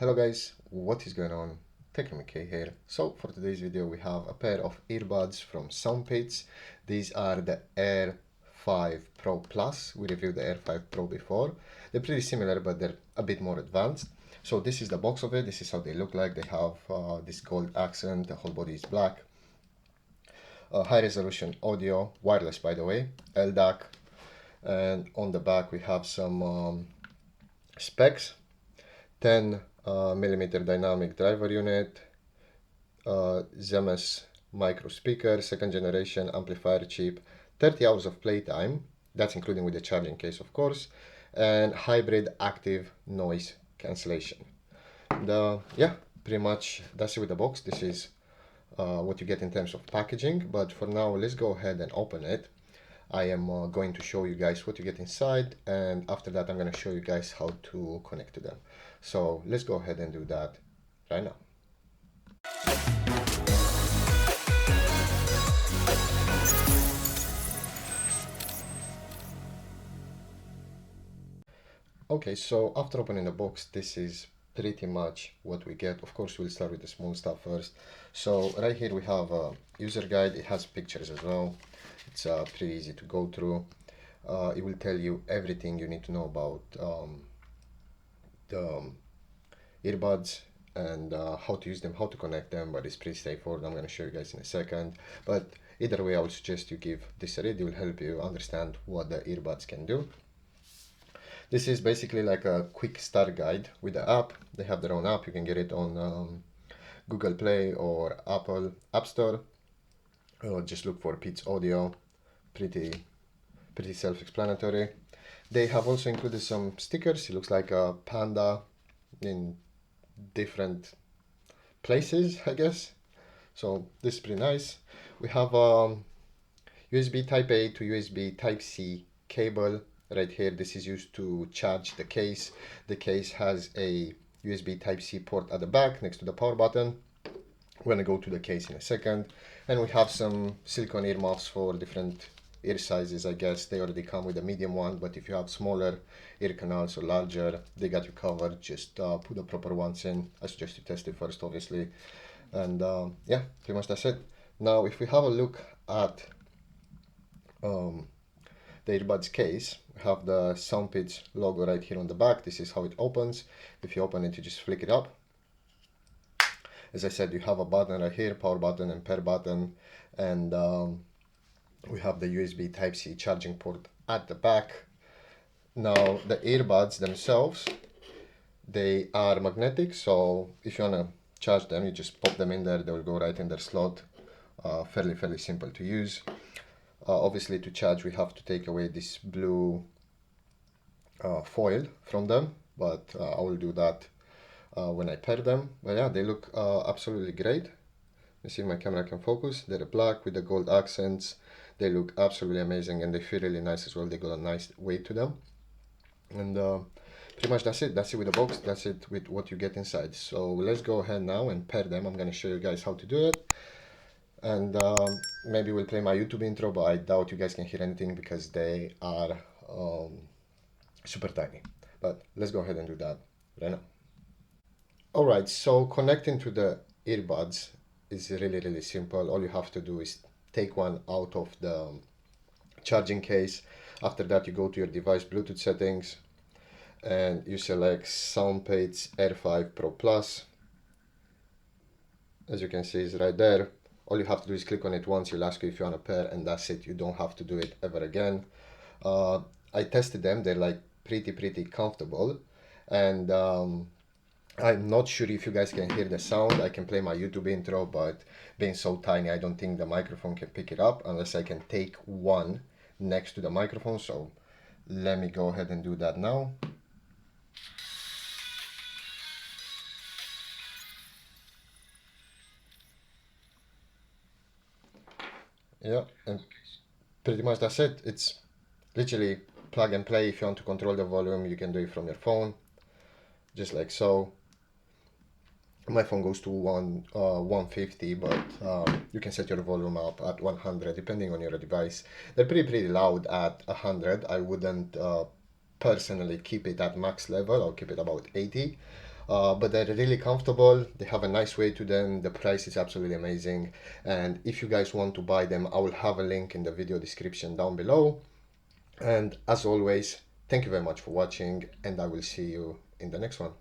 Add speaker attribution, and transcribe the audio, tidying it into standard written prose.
Speaker 1: Hello guys, what is going on? techroomuk here. So for today's video we have a pair of earbuds from Soundpeats. These are the Air 5 Pro Plus. We reviewed the Air 5 Pro before. They're pretty similar but they're a bit more advanced. So this is the box of it. This is how they look like. They have this gold accent. The whole body is black. High resolution audio, wireless by the way, LDAC. And on the back we have some specs. 10 millimeter dynamic driver unit, ZMS micro speaker, second generation amplifier chip, 30 hours of playtime, that's including with the charging case of course, and hybrid active noise cancellation. Yeah, pretty much that's it with the box. This is what you get in terms of packaging, but for now let's go ahead and open it. I am going to show you guys what you get inside, and after that I'm going to show you guys how to connect to them. So let's go ahead and do that right now. Okay, so after opening the box, this is pretty much what we get. Of course, we'll start with the small stuff first. So right here we have a user guide. It has pictures as well. It's pretty easy to go through. It will tell you everything you need to know about the earbuds and how to use them, how to connect them, but it's pretty straightforward. I'm going to show you guys in a second. But either way, I would suggest you give this a read. It will help you understand what the earbuds can do. This is basically like a quick start guide with the app. They have their own app. You can get it on Google Play or Apple App Store. Just look for Peats Audio. Pretty self-explanatory. They have also included some stickers. It looks like a panda in different places, I guess. So this is pretty nice. We have USB Type A to USB Type C cable right here. This is used to charge the case. The case has a USB Type C port at the back next to the power button. We're gonna go to the case in a second. And we have some silicone earmuffs for different ear sizes. I guess they already come with a medium one, but if you have smaller ear canals or larger, they got you covered. Just put the proper ones in. I suggest you test it first, obviously. And yeah, pretty much that's it. Now if we have a look at the earbuds case, we have the Soundpeats logo right here on the back. This is how it opens. If you open it, you just flick it up. As I said, you have a button right here, power button and pair button, and we have the USB Type-C charging port at the back. Now the earbuds themselves, they are magnetic, so if you want to charge them, you just pop them in there, they will go right in their slot. Fairly simple to use. Obviously to charge we have to take away this blue foil from them, but I will do that when I pair them. But yeah, they look absolutely great. You see my camera can focus. They're black with the gold accents. They look absolutely amazing and they feel really nice as well. They got a nice weight to them. And pretty much that's it. That's it with the box. That's it with what you get inside. So let's go ahead now and pair them. I'm going to show you guys how to do it. And maybe we'll play my YouTube intro, but I doubt you guys can hear anything because they are super tiny. But let's go ahead and do that right now. Alright, so connecting to the earbuds is really simple. All you have to do is take one out of the charging case. After that you go to your device Bluetooth settings and you select Soundpeats Air 5 Pro Plus. As you can see, it's right there. All you have to do is click on it once. You'll ask you if you want a pair, and that's it. You don't have to do it ever again. I tested them. They're like pretty comfortable, and I'm not sure if you guys can hear the sound. I can play my YouTube intro, but being so tiny, I don't think the microphone can pick it up unless I can take one next to the microphone. So let me go ahead and do that now. Yeah, and pretty much that's it. It's literally plug and play. If you want to control the volume, you can do it from your phone, just like so. My phone goes to 150, but you can set your volume up at 100 depending on your device. They're pretty loud at 100. I wouldn't personally keep it at max level. I'll keep it about 80. but they're really comfortable. They have a nice weight to them. The price is absolutely amazing. And if you guys want to buy them, I will have a link in the video description down below. And as always, thank you very much for watching, and I will see you in the next one.